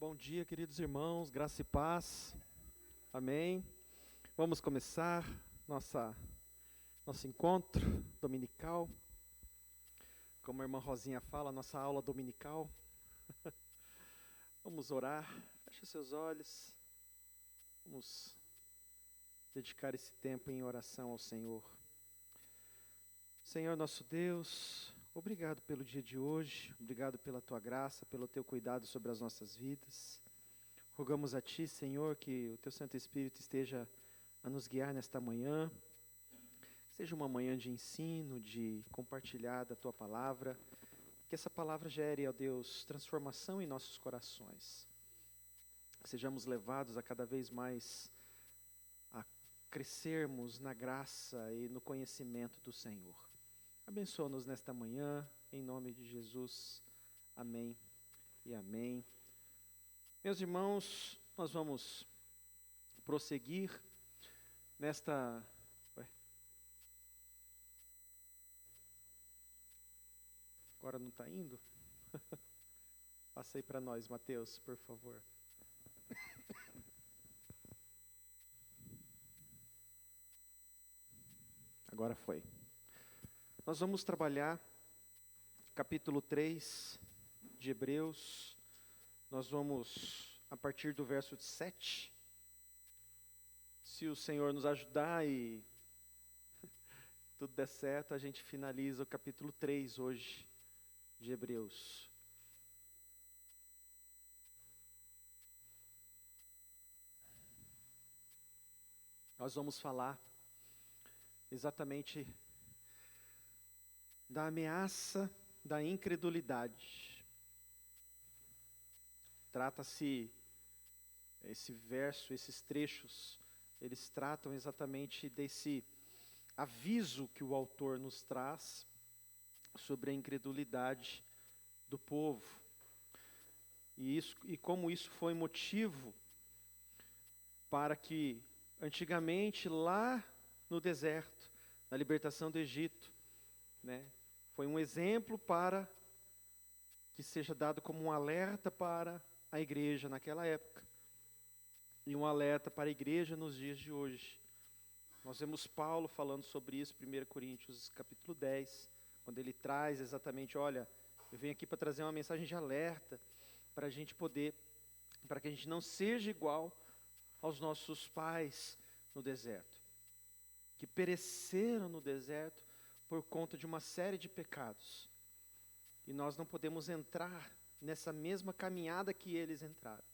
Bom dia, queridos irmãos, graça e paz, amém. Vamos começar nosso encontro dominical, como a irmã Rosinha fala, nossa aula dominical. Vamos orar, feche seus olhos, vamos dedicar esse tempo em oração ao Senhor. Senhor nosso Deus, obrigado pelo dia de hoje, obrigado pela Tua graça, pelo Teu cuidado sobre as nossas vidas. Rogamos a Ti, Senhor, que o Teu Santo Espírito esteja a nos guiar nesta manhã, que seja uma manhã de ensino, de compartilhar da Tua palavra, que essa palavra gere, ó Deus, transformação em nossos corações, que sejamos levados a cada vez mais a crescermos na graça e no conhecimento do Senhor. Abençoa-nos nesta manhã, em nome de Jesus, amém e amém. Meus irmãos, nós vamos prosseguir nesta... Agora não está indo? Passei para nós, Mateus, por favor. Agora foi. Nós vamos trabalhar capítulo 3 de Hebreus. Nós vamos, a partir do verso 7, se o Senhor nos ajudar e tudo der certo, a gente finaliza o capítulo 3 hoje de Hebreus. Nós vamos falar exatamente da ameaça da incredulidade. Trata-se, esse verso, esses trechos, eles tratam exatamente desse aviso que o autor nos traz sobre a incredulidade do povo. E como isso foi motivo para que, antigamente, lá no deserto, na libertação do Egito, foi um exemplo para que seja dado como um alerta para a igreja naquela época e um alerta para a igreja nos dias de hoje. Nós vemos Paulo falando sobre isso, 1 Coríntios capítulo 10, quando ele traz exatamente, olha, eu venho aqui para trazer uma mensagem de alerta, para a gente poder, para que a gente não seja igual aos nossos pais no deserto, que pereceram no deserto por conta de uma série de pecados. E nós não podemos entrar nessa mesma caminhada que eles entraram.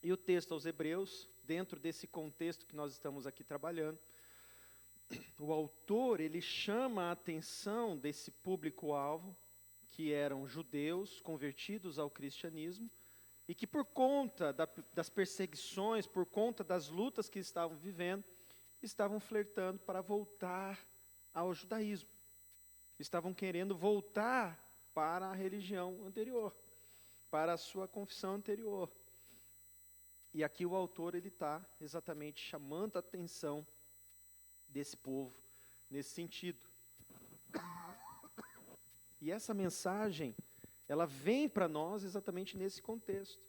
E o texto aos Hebreus, dentro desse contexto que nós estamos aqui trabalhando, o autor, ele chama a atenção desse público-alvo, que eram judeus convertidos ao cristianismo, e que por conta das perseguições, por conta das lutas que estavam vivendo, estavam flertando para voltar ao judaísmo. Estavam querendo voltar para a religião anterior, para a sua confissão anterior. E aqui o autor ele está exatamente chamando a atenção desse povo nesse sentido. E essa mensagem, ela vem para nós exatamente nesse contexto.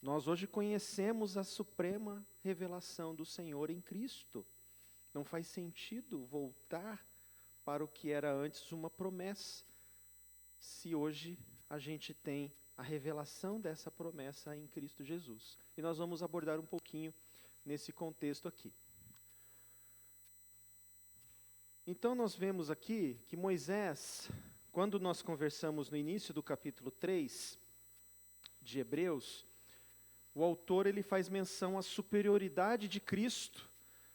Nós hoje conhecemos a suprema revelação do Senhor em Cristo. Não faz sentido voltar para o que era antes uma promessa, se hoje a gente tem a revelação dessa promessa em Cristo Jesus. E nós vamos abordar um pouquinho nesse contexto aqui. Então nós vemos aqui que Moisés, quando nós conversamos no início do capítulo 3 de Hebreus, o autor ele faz menção à superioridade de Cristo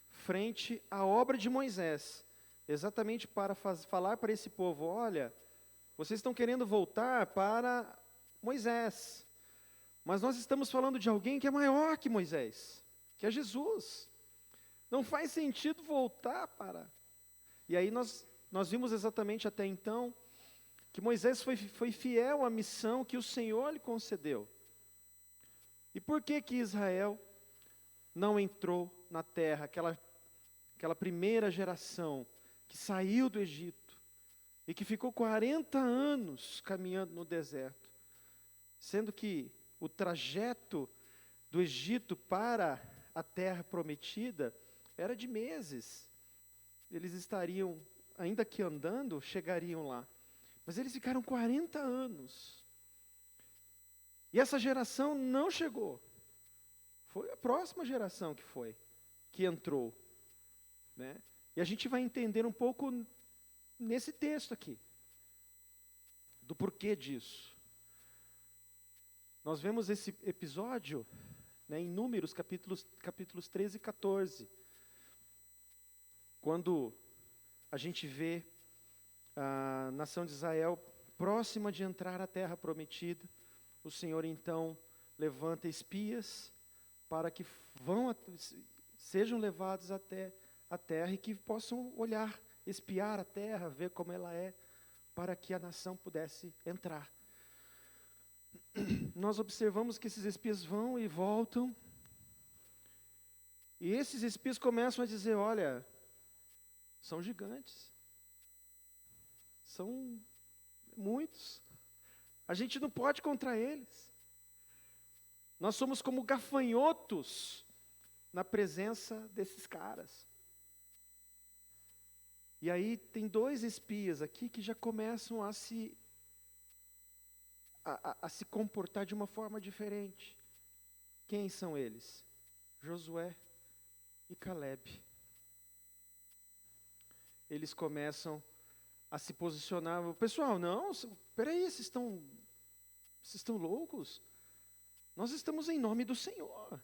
frente à obra de Moisés, exatamente para falar para esse povo, olha, vocês estão querendo voltar para Moisés, mas nós estamos falando de alguém que é maior que Moisés, que é Jesus. Não faz sentido voltar para... E aí nós vimos exatamente até então que Moisés foi fiel à missão que o Senhor lhe concedeu. E por que que Israel não entrou na terra, aquela primeira geração que saiu do Egito e que ficou 40 anos caminhando no deserto, sendo que o trajeto do Egito para a terra prometida era de meses. Eles estariam, ainda que andando, chegariam lá. Mas eles ficaram 40 anos. E essa geração não chegou. Foi a próxima geração que entrou, né? E a gente vai entender um pouco nesse texto aqui, do porquê disso. Nós vemos esse episódio, né, em Números, capítulos 13 e 14, quando a gente vê a nação de Israel próxima de entrar à terra prometida. O Senhor então levanta espias para que sejam levados até a terra e que possam olhar, espiar a terra, ver como ela é, para que a nação pudesse entrar. Nós observamos que esses espias vão e voltam, e esses espias começam a dizer: olha, são gigantes, são muitos, a gente não pode contra eles, nós somos como gafanhotos na presença desses caras. E aí tem 2 espias aqui que já começam a se comportar de uma forma diferente. Quem são eles? Josué e Calebe. Eles começam a se posicionar. Pessoal, não, peraí, vocês estão loucos? Nós estamos em nome do Senhor.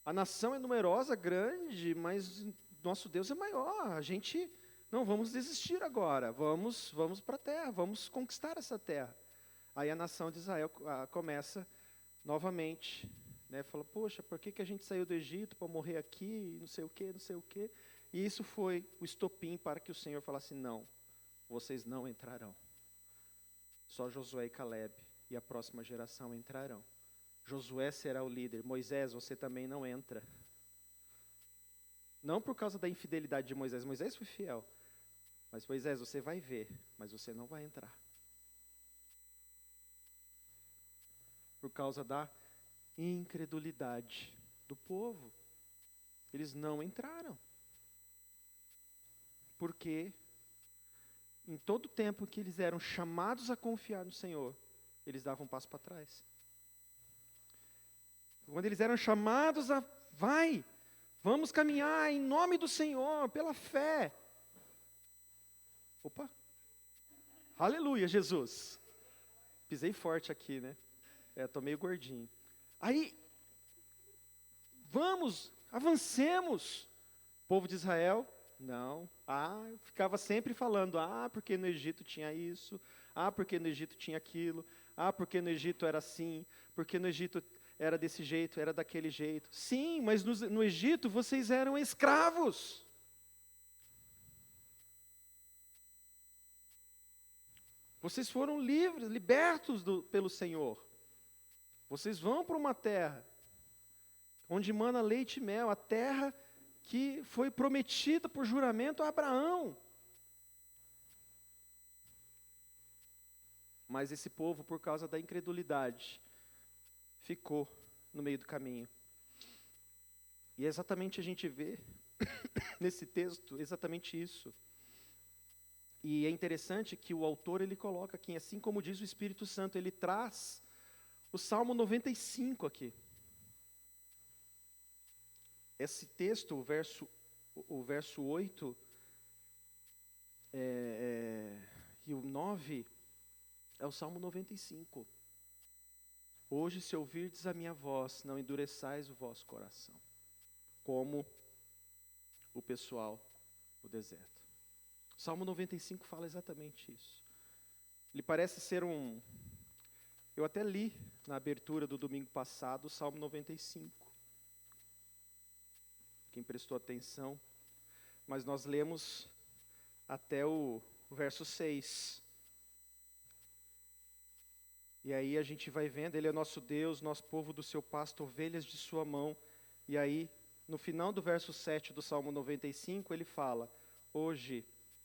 A nação é numerosa, grande, mas nosso Deus é maior. A gente não vamos desistir agora. Vamos para a terra, vamos conquistar essa terra. Aí a nação de Israel começa novamente, né? Fala: poxa, por que a gente saiu do Egito para morrer aqui? Não sei o quê, não sei o quê. E isso foi o estopim para que o Senhor falasse: não, vocês não entrarão. Só Josué e Calebe e a próxima geração entrarão. Josué será o líder. Moisés, você também não entra. Não por causa da infidelidade de Moisés. Moisés foi fiel. Mas Moisés, você vai ver, mas você não vai entrar. Por causa da incredulidade do povo. Eles não entraram. Porque em todo o tempo que eles eram chamados a confiar no Senhor, eles davam um passo para trás. Quando eles eram chamados a, vamos caminhar em nome do Senhor, pela fé. Opa! Aleluia, Jesus! Pisei forte aqui, né? Estou meio gordinho. Aí, avancemos. Povo de Israel, não. Ficava sempre falando: porque no Egito tinha isso, porque no Egito tinha aquilo, porque no Egito era assim, porque no Egito era desse jeito, era daquele jeito. Sim, mas no Egito vocês eram escravos. Vocês foram livres, libertos pelo Senhor. Vocês vão para uma terra onde mana leite e mel, a terra que foi prometida por juramento a Abraão. Mas esse povo, por causa da incredulidade, ficou no meio do caminho. E exatamente a gente vê nesse texto exatamente isso. E é interessante que o autor ele coloca aqui, assim como diz o Espírito Santo, ele traz o Salmo 95 aqui. Esse texto, o verso 8 e o 9, é o Salmo 95. Hoje, se ouvirdes a minha voz, não endureçais o vosso coração, como o pessoal no deserto. O Salmo 95 fala exatamente isso. Ele parece ser eu até li na abertura do domingo passado o Salmo 95. Quem prestou atenção, mas nós lemos até o verso 6. E aí a gente vai vendo, ele é nosso Deus, nosso povo do seu pasto, ovelhas de sua mão. E aí, no final do verso 7 do Salmo 95, ele fala: hoje,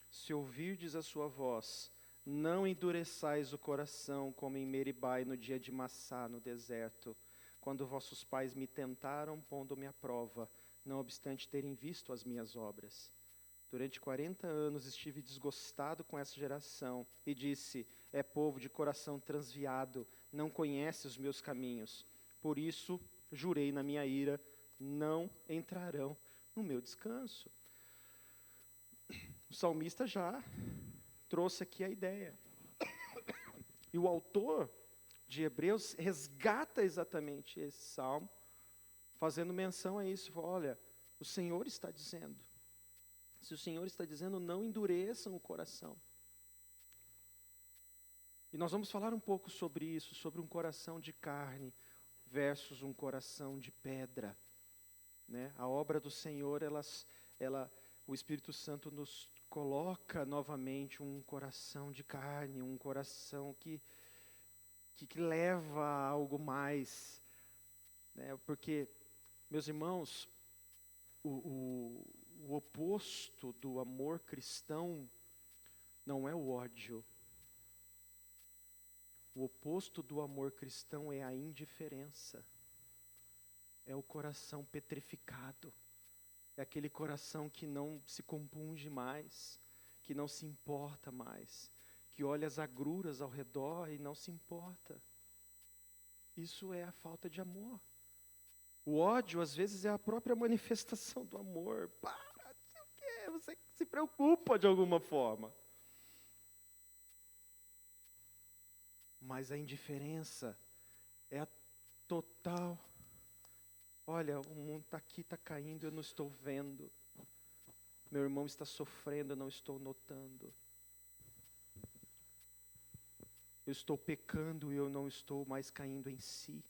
se ouvirdes a sua voz, Não endureçais o coração como em Meribai no dia de Massá no deserto, quando vossos pais me tentaram pondo-me à prova, não obstante terem visto as minhas obras. Durante 40 anos estive desgostado com essa geração e disse: é povo de coração transviado, não conhece os meus caminhos. Por isso jurei na minha ira: não entrarão no meu descanso. O salmista já trouxe aqui a ideia. E o autor de Hebreus resgata exatamente esse salmo, fazendo menção a isso. Olha, o Senhor está dizendo. Se o Senhor está dizendo, não endureçam o coração. E nós vamos falar um pouco sobre isso, sobre um coração de carne versus um coração de pedra. Né? A obra do Senhor, o Espírito Santo nos coloca novamente um coração de carne, um coração que leva a algo mais. Né? Porque, meus irmãos, o oposto do amor cristão não é o ódio. O oposto do amor cristão é a indiferença. É o coração petrificado. É aquele coração que não se compunge mais, que não se importa mais, que olha as agruras ao redor e não se importa. Isso é a falta de amor. O ódio, às vezes, é a própria manifestação do amor. Para, não sei o quê, você se preocupa de alguma forma. Mas a indiferença é a total. Olha, o mundo está aqui, está caindo, eu não estou vendo. Meu irmão está sofrendo, eu não estou notando. Eu estou pecando e eu não estou mais caindo em si.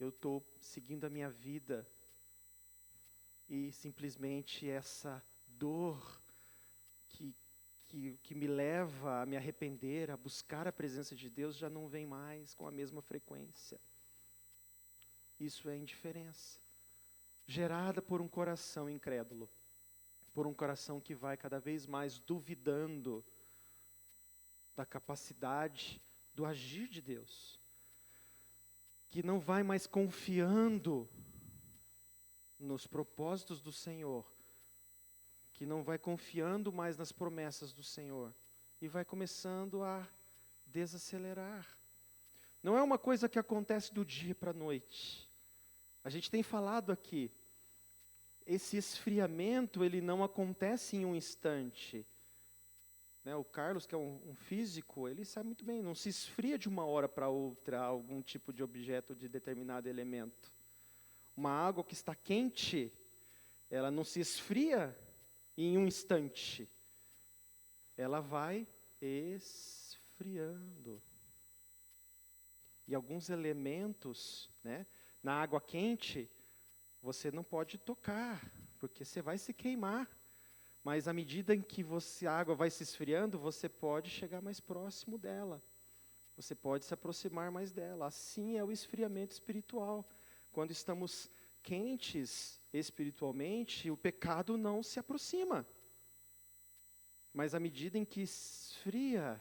Eu estou seguindo a minha vida e simplesmente essa dor que me leva a me arrepender, a buscar a presença de Deus, já não vem mais com a mesma frequência. Isso é indiferença, gerada por um coração incrédulo, por um coração que vai cada vez mais duvidando da capacidade do agir de Deus, que não vai mais confiando nos propósitos do Senhor, que não vai confiando mais nas promessas do Senhor, e vai começando a desacelerar. Não é uma coisa que acontece do dia para a noite. A gente tem falado aqui, esse esfriamento, ele não acontece em um instante. Né, o Carlos, que é um físico, ele sabe muito bem, não se esfria de uma hora para outra algum tipo de objeto de determinado elemento. Uma água que está quente, ela não se esfria em um instante. Ela vai esfriando. E alguns elementos, né, na água quente, você não pode tocar, porque você vai se queimar. Mas à medida em que a água vai se esfriando, você pode chegar mais próximo dela. Você pode se aproximar mais dela. Assim é o esfriamento espiritual. Quando estamos quentes espiritualmente, o pecado não se aproxima. Mas à medida em que esfria,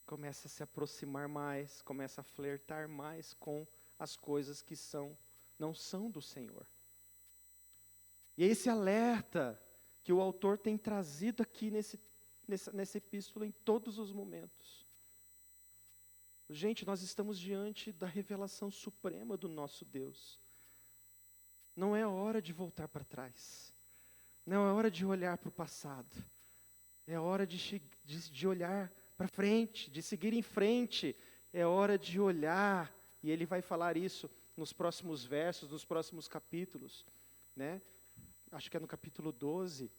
começa a se aproximar mais, começa a flertar mais com as coisas que não são do Senhor. E é esse alerta que o autor tem trazido aqui nessa epístola em todos os momentos. Gente, nós estamos diante da revelação suprema do nosso Deus. Não é hora de voltar para trás. Não é hora de olhar para o passado. É hora de olhar para frente, de seguir em frente. É hora de olhar, e ele vai falar isso nos próximos versos, nos próximos capítulos, né? Acho que é no capítulo 12,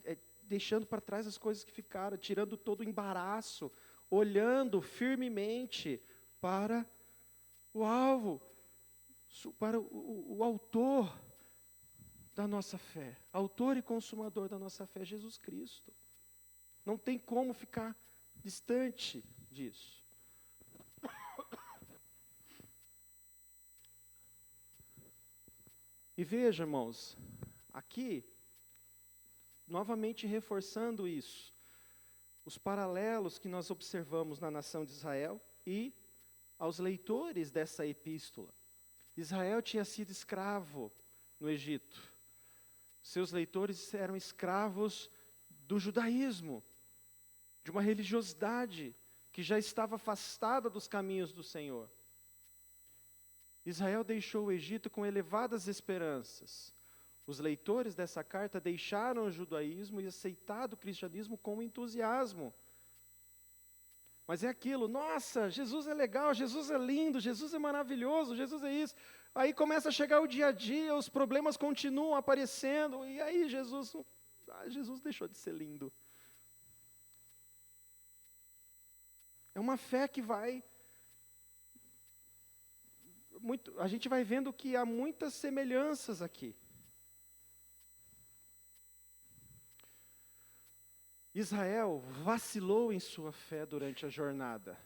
é deixando para trás as coisas que ficaram, tirando todo o embaraço, olhando firmemente para o alvo, para o autor da nossa fé, autor e consumador da nossa fé, Jesus Cristo. Não tem como ficar distante disso. E veja, irmãos, aqui novamente reforçando isso, os paralelos que nós observamos na nação de Israel e aos leitores dessa epístola. Israel tinha sido escravo no Egito. Seus leitores eram escravos do judaísmo, de uma religiosidade que já estava afastada dos caminhos do Senhor. Israel deixou o Egito com elevadas esperanças. Os leitores dessa carta deixaram o judaísmo e aceitaram o cristianismo com entusiasmo. Mas é aquilo, nossa, Jesus é legal, Jesus é lindo, Jesus é maravilhoso, Jesus é isso. Aí começa a chegar o dia a dia, os problemas continuam aparecendo, e aí Jesus deixou de ser lindo. É uma fé que a gente vai vendo que há muitas semelhanças aqui. Israel vacilou em sua fé durante a jornada.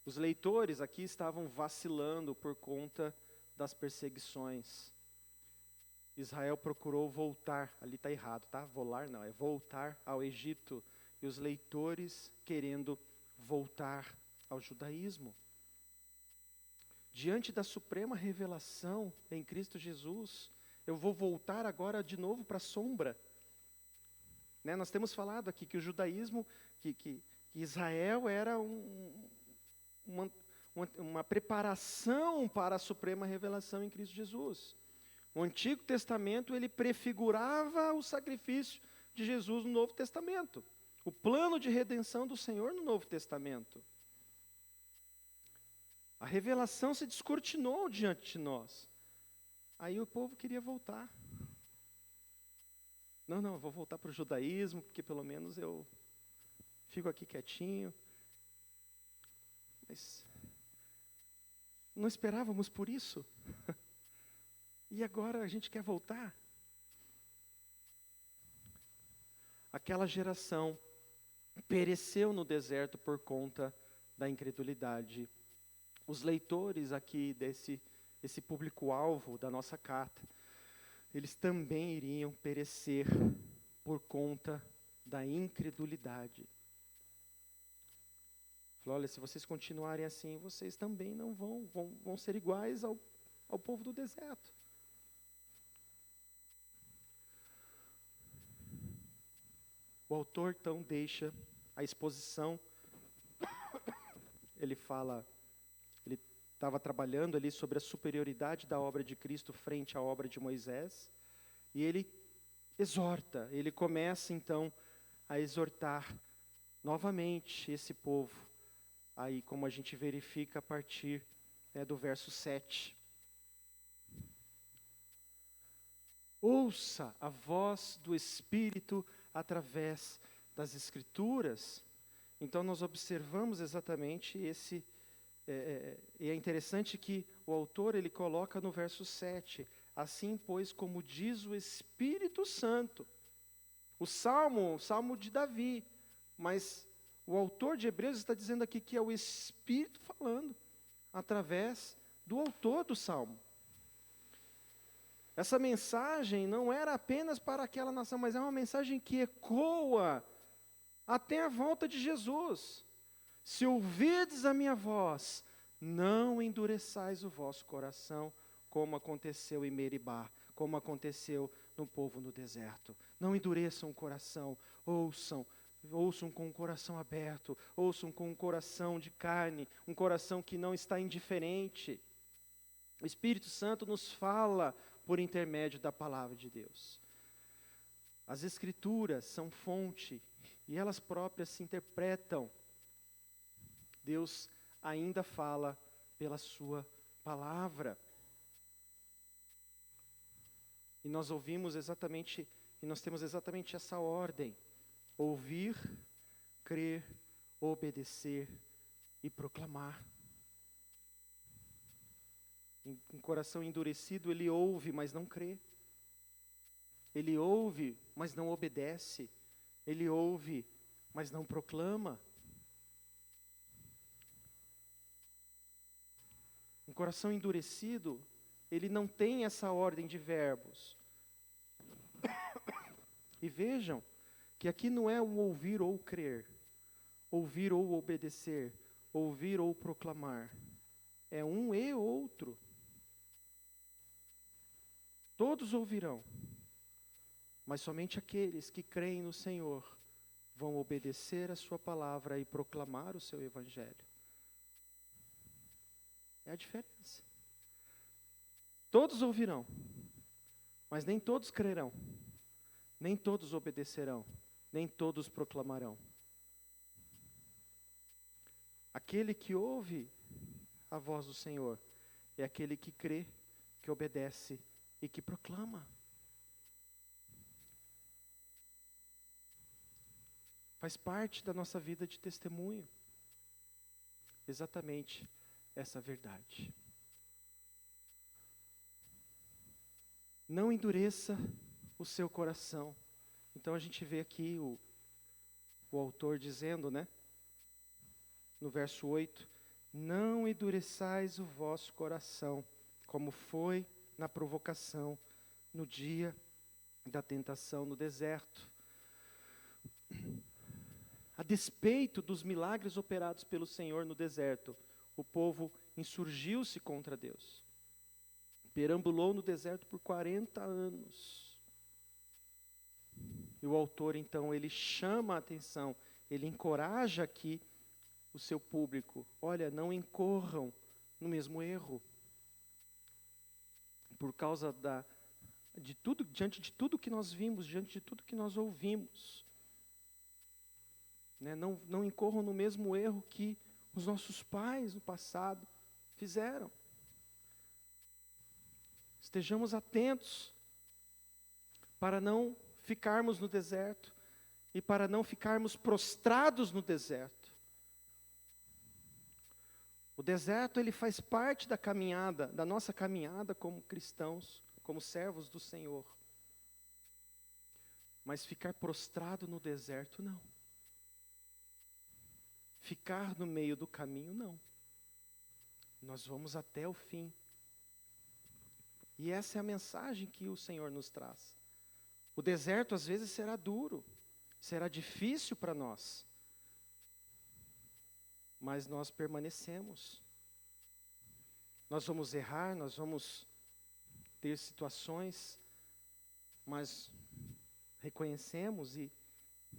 Os leitores aqui estavam vacilando por conta das perseguições. Israel procurou voltar, ali está errado, tá? Volar não, é voltar ao Egito. E os leitores querendo voltar ao judaísmo. Diante da suprema revelação em Cristo Jesus, eu vou voltar agora de novo para a sombra. Nós temos falado aqui que o judaísmo, que Israel era uma preparação para a suprema revelação em Cristo Jesus. O Antigo Testamento, ele prefigurava o sacrifício de Jesus no Novo Testamento. O plano de redenção do Senhor no Novo Testamento. A revelação se descortinou diante de nós. Aí o povo queria voltar. Não, eu vou voltar para o judaísmo, porque pelo menos eu fico aqui quietinho. Mas não esperávamos por isso. E agora a gente quer voltar? Aquela geração pereceu no deserto por conta da incredulidade. Os leitores aqui desse público-alvo da nossa carta, eles também iriam perecer por conta da incredulidade. Falou, olha, se vocês continuarem assim, vocês também não vão ser iguais ao povo do deserto. O autor, então, deixa a exposição. Ele estava trabalhando ali sobre a superioridade da obra de Cristo frente à obra de Moisés, e ele exorta, ele começa então a exortar novamente esse povo, aí como a gente verifica a partir do verso 7. Ouça a voz do Espírito através das Escrituras. Então nós observamos exatamente e é interessante que o autor ele coloca no verso 7, assim pois como diz o Espírito Santo, o salmo de Davi, mas o autor de Hebreus está dizendo aqui que é o Espírito falando, através do autor do salmo. Essa mensagem não era apenas para aquela nação, mas é uma mensagem que ecoa até a volta de Jesus. Se ouvirdes a minha voz, não endureçais o vosso coração, como aconteceu em Meribá, como aconteceu no povo no deserto. Não endureçam o coração, ouçam com o coração aberto, ouçam com o coração de carne, um coração que não está indiferente. O Espírito Santo nos fala por intermédio da palavra de Deus. As Escrituras são fonte e elas próprias se interpretam. Deus ainda fala pela sua palavra. E nós ouvimos exatamente, e nós temos exatamente essa ordem: ouvir, crer, obedecer e proclamar. Um coração endurecido, ele ouve, mas não crê. Ele ouve, mas não obedece. Ele ouve, mas não proclama. Um coração endurecido, ele não tem essa ordem de verbos. E vejam, que aqui não é o ouvir ou crer, ouvir ou obedecer, ouvir ou proclamar. É um e outro. Todos ouvirão, mas somente aqueles que creem no Senhor vão obedecer a sua palavra e proclamar o seu evangelho. É a diferença. Todos ouvirão, mas nem todos crerão, nem todos obedecerão, nem todos proclamarão. Aquele que ouve a voz do Senhor é aquele que crê, que obedece e que proclama. Faz parte da nossa vida de testemunho. Exatamente essa verdade. Não endureça o seu coração. Então a gente vê aqui o autor dizendo, né? No verso 8, não endureçais o vosso coração, como foi na provocação, no dia da tentação no deserto. A despeito dos milagres operados pelo Senhor no deserto, o povo insurgiu-se contra Deus. Perambulou no deserto por 40 anos. E o autor, então, ele chama a atenção, ele encoraja aqui o seu público. Olha, não incorram no mesmo erro. Por causa de tudo, diante de tudo que nós vimos, diante de tudo que nós ouvimos. Né? Não incorram no mesmo erro que os nossos pais no passado fizeram. Estejamos atentos para não ficarmos no deserto e para não ficarmos prostrados no deserto. O deserto, ele faz parte da caminhada, da nossa caminhada como cristãos, como servos do Senhor. Mas ficar prostrado no deserto, não. Ficar no meio do caminho, não. Nós vamos até o fim. E essa é a mensagem que o Senhor nos traz. O deserto às vezes será duro, será difícil para nós. Mas nós permanecemos. Nós vamos errar, nós vamos ter situações, mas reconhecemos e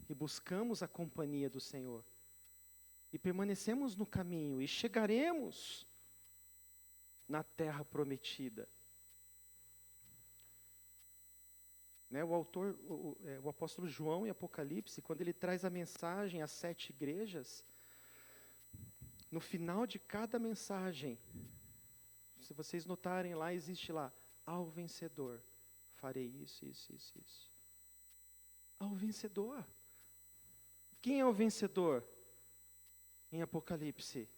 buscamos a companhia do Senhor. E permanecemos no caminho e chegaremos na terra prometida. Né, o apóstolo João em Apocalipse, quando ele traz a mensagem às 7 igrejas, no final de cada mensagem, se vocês notarem lá, existe lá, ao vencedor, farei isso. Ao vencedor. Quem é o vencedor em Apocalipse?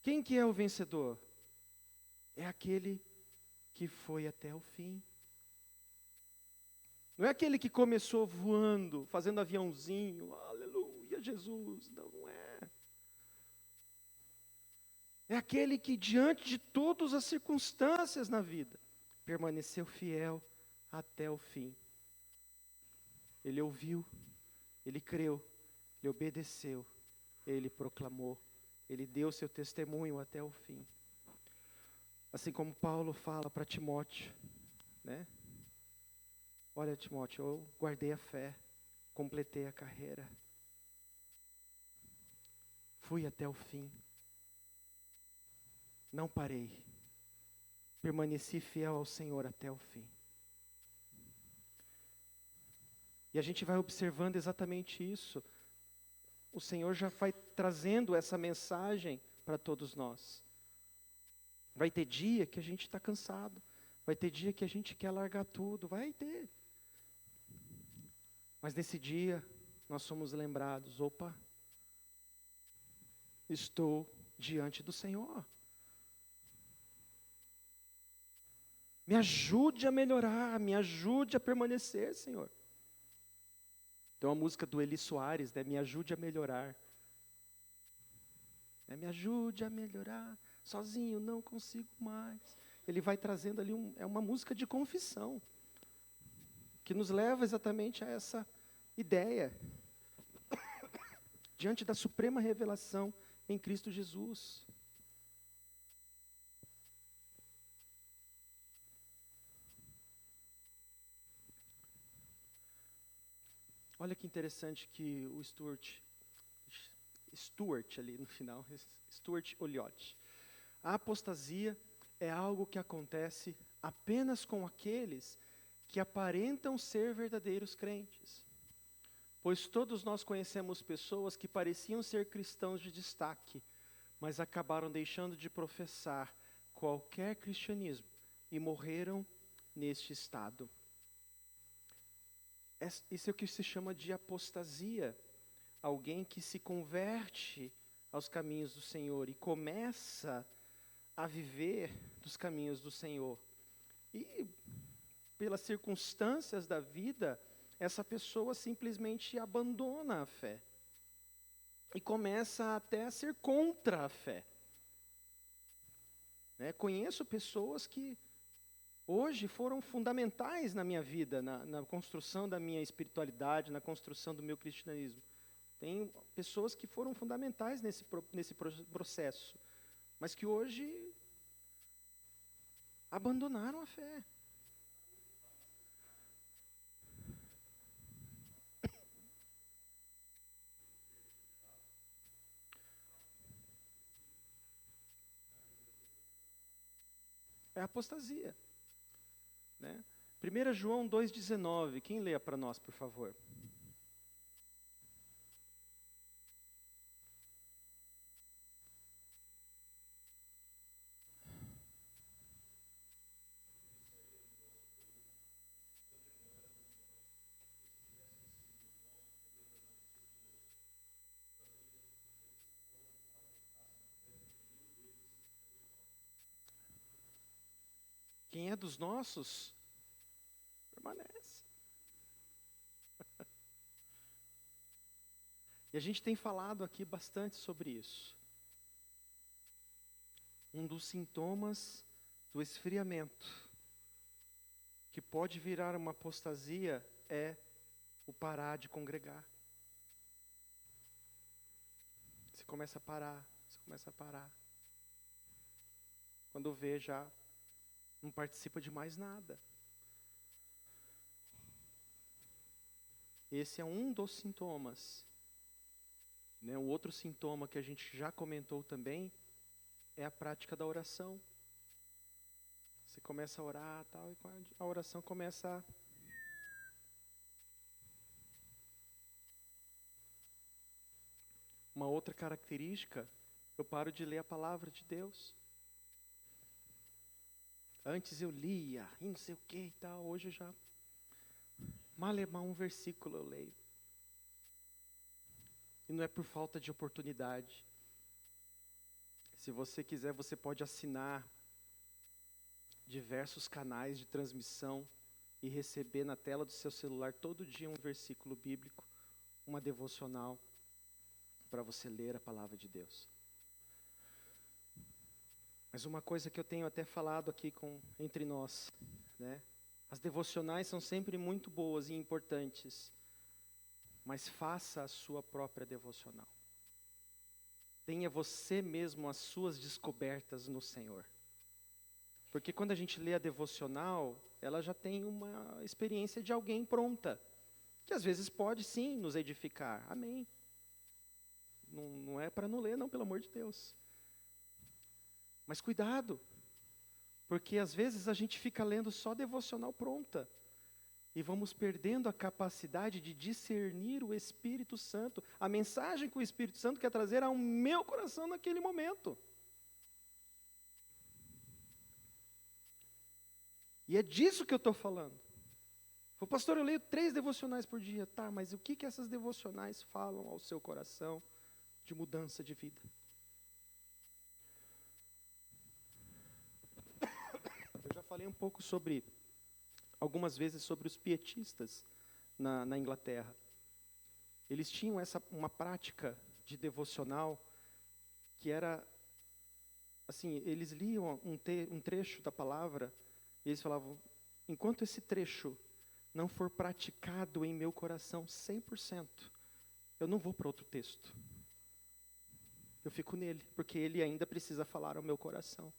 Quem que é o vencedor? É aquele que foi até o fim. Não é aquele que começou voando, fazendo aviãozinho, aleluia, Jesus, não é. É aquele que, diante de todas as circunstâncias na vida, permaneceu fiel até o fim. Ele ouviu, ele creu, ele obedeceu, ele proclamou, ele deu seu testemunho até o fim. Assim como Paulo fala para Timóteo, né? Olha, Timóteo, eu guardei a fé, completei a carreira, fui até o fim, não parei, permaneci fiel ao Senhor até o fim. E a gente vai observando exatamente isso. O Senhor já vai trazendo essa mensagem para todos nós. Vai ter dia que a gente está cansado, vai ter dia que a gente quer largar tudo, vai ter. Mas nesse dia, nós somos lembrados, opa, estou diante do Senhor. Me ajude a melhorar, me ajude a permanecer, Senhor. Tem uma música do Eli Soares, né? Me ajude a melhorar. Me ajude a melhorar, sozinho não consigo mais. Ele vai trazendo ali, é uma música de confissão, que nos leva exatamente a ideia diante da suprema revelação em Cristo Jesus. Olha que interessante que o Stuart ali no final, Stuart Olyott. A apostasia é algo que acontece apenas com aqueles que aparentam ser verdadeiros crentes. Pois todos nós conhecemos pessoas que pareciam ser cristãos de destaque, mas acabaram deixando de professar qualquer cristianismo e morreram neste estado. Isso é o que se chama de apostasia. Alguém que se converte aos caminhos do Senhor e começa a viver dos caminhos do Senhor. E, pelas circunstâncias da vida, essa pessoa simplesmente abandona a fé. E começa até a ser contra a fé. Conheço pessoas que hoje foram fundamentais na minha vida, na construção da minha espiritualidade, na construção do meu cristianismo. Tem pessoas que foram fundamentais nesse processo, mas que hoje abandonaram a fé. É apostasia. 1 João 2,19, quem lê para nós, por favor? Quem é dos nossos, permanece. E a gente tem falado aqui bastante sobre isso. Um dos sintomas do esfriamento, que pode virar uma apostasia, é o parar de congregar. Você começa a parar, você começa a parar. Quando vê, já não participa de mais nada. Esse é um dos sintomas. O outro sintoma que a gente já comentou também é a prática da oração. Você começa a orar, tal, e a oração começa a... Uma outra característica, eu paro de ler a palavra de Deus. Antes eu lia, e não sei o que e tal, hoje eu já... Malemar um versículo eu leio. E não é por falta de oportunidade. Se você quiser, você pode assinar diversos canais de transmissão e receber na tela do seu celular todo dia um versículo bíblico, uma devocional, para você ler a palavra de Deus. Mas uma coisa que eu tenho até falado aqui entre nós, as devocionais são sempre muito boas e importantes, mas faça a sua própria devocional. Tenha você mesmo as suas descobertas no Senhor. Porque quando a gente lê a devocional, ela já tem uma experiência de alguém pronta, que às vezes pode sim nos edificar. Amém. Não é para não ler, não, pelo amor de Deus. Mas cuidado, porque às vezes a gente fica lendo só devocional pronta. E vamos perdendo a capacidade de discernir o Espírito Santo, a mensagem que o Espírito Santo quer trazer ao meu coração naquele momento. E é disso que eu estou falando. O pastor, eu leio 3 devocionais por dia. Tá, mas o que essas devocionais falam ao seu coração de mudança de vida? Eu já falei um pouco algumas vezes sobre os pietistas na Inglaterra. Eles tinham uma prática de devocional que era, assim, eles liam um trecho da palavra e eles falavam, enquanto esse trecho não for praticado em meu coração 100%, eu não vou para outro texto. Eu fico nele, porque ele ainda precisa falar ao meu coração.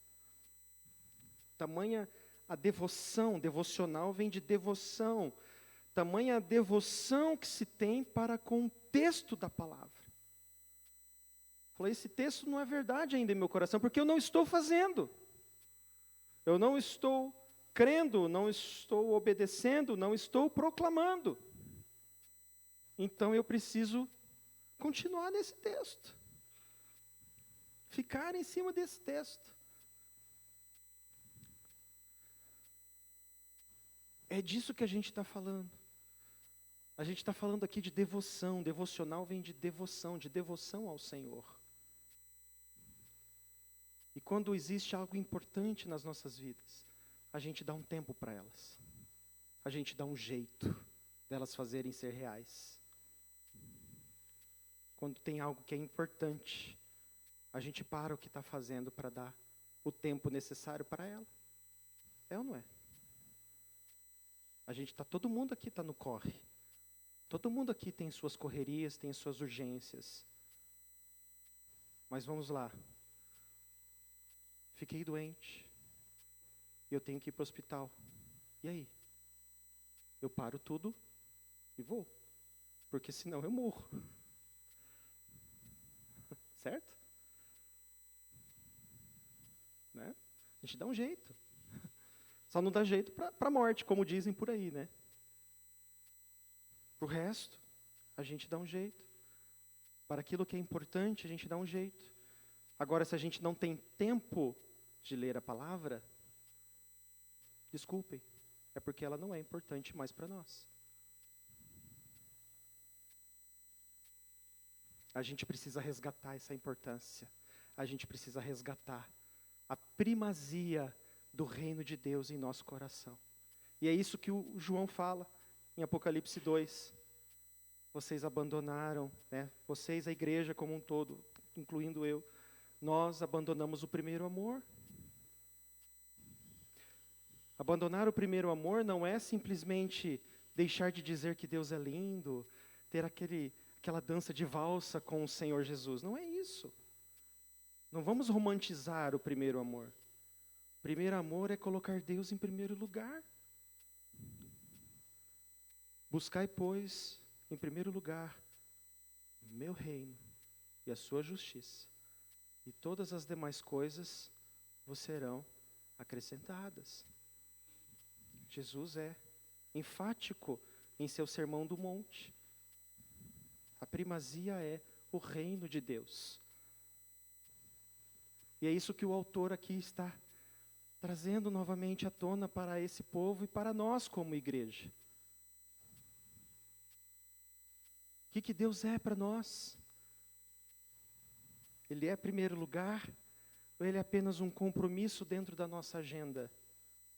Tamanha a devoção, devocional vem de devoção. Tamanha a devoção que se tem para com o texto da palavra. Falei, esse texto não é verdade ainda em meu coração, porque eu não estou fazendo. Eu não estou crendo, não estou obedecendo, não estou proclamando. Então eu preciso continuar nesse texto. Ficar em cima desse texto. É disso que a gente está falando. A gente está falando aqui de devoção. Devocional vem de devoção ao Senhor. E quando existe algo importante nas nossas vidas, a gente dá um tempo para elas. A gente dá um jeito delas fazerem ser reais. Quando tem algo que é importante, a gente para o que está fazendo para dar o tempo necessário para ela. É ou não é? Todo mundo aqui está no corre. Todo mundo aqui tem suas correrias, tem suas urgências. Mas vamos lá. Fiquei doente. E eu tenho que ir para o hospital. E aí? Eu paro tudo e vou. Porque senão eu morro. Certo? Né? A gente dá um jeito. Só não dá jeito para a morte, como dizem por aí, né? Para o resto, a gente dá um jeito. Para aquilo que é importante, a gente dá um jeito. Agora, se a gente não tem tempo de ler a palavra, desculpem, é porque ela não é importante mais para nós. A gente precisa resgatar essa importância. A gente precisa resgatar a primazia do reino de Deus em nosso coração. E é isso que o João fala em Apocalipse 2. Vocês abandonaram, né? Vocês, a igreja como um todo, incluindo eu, nós abandonamos o primeiro amor. Abandonar o primeiro amor não é simplesmente deixar de dizer que Deus é lindo, ter aquela dança de valsa com o Senhor Jesus. Não é isso. Não vamos romantizar o primeiro amor. O primeiro amor é colocar Deus em primeiro lugar. Buscai, pois, em primeiro lugar, o meu reino e a sua justiça. E todas as demais coisas vos serão acrescentadas. Jesus é enfático em seu sermão do monte. A primazia é o reino de Deus. E é isso que o autor aqui está trazendo novamente à tona para esse povo e para nós como igreja. O que Deus é para nós? Ele é primeiro lugar ou ele é apenas um compromisso dentro da nossa agenda,